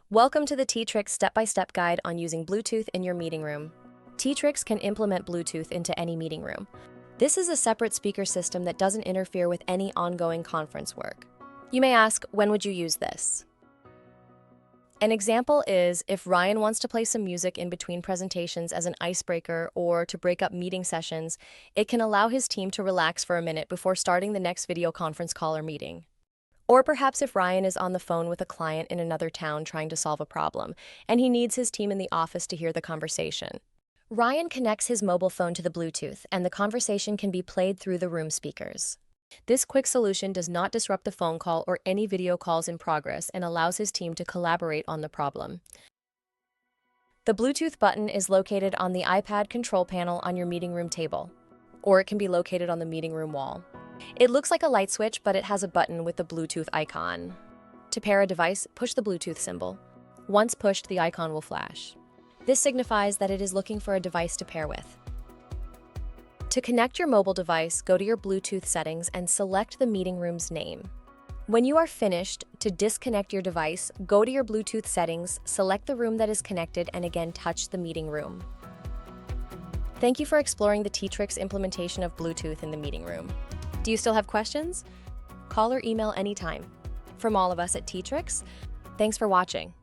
Welcome to the Teatrx step-by-step guide on using Bluetooth in your meeting room. Teatrx can implement Bluetooth into any meeting room. This is a separate speaker system that doesn't interfere with any ongoing conference work. You may ask, when would you use this? An example is if Ryan wants to play some music in between presentations as an icebreaker or to break up meeting sessions, it can allow his team to relax for a minute before starting the next video conference call or meeting. Or perhaps if Ryan is on the phone with a client in another town trying to solve a problem, and he needs his team in the office to hear the conversation. Ryan connects his mobile phone to the Bluetooth, and the conversation can be played through the room speakers. This quick solution does not disrupt the phone call or any video calls in progress and allows his team to collaborate on the problem. The Bluetooth button is located on the iPad control panel on your meeting room table, or it can be located on the meeting room wall. It looks like a light switch, but it has a button with the Bluetooth icon. To pair a device, push the Bluetooth symbol. Once pushed, the icon will flash. This signifies that it is looking for a device to pair with. To connect your mobile device, go to your Bluetooth settings and select the meeting room's name. When you are finished, to disconnect your device, go to your Bluetooth settings, select the room that is connected, and again touch the meeting room. Thank you for exploring the Teatrx implementation of Bluetooth in the meeting room. Do you still have questions? Call or email anytime. From all of us at Teatrx, thanks for watching.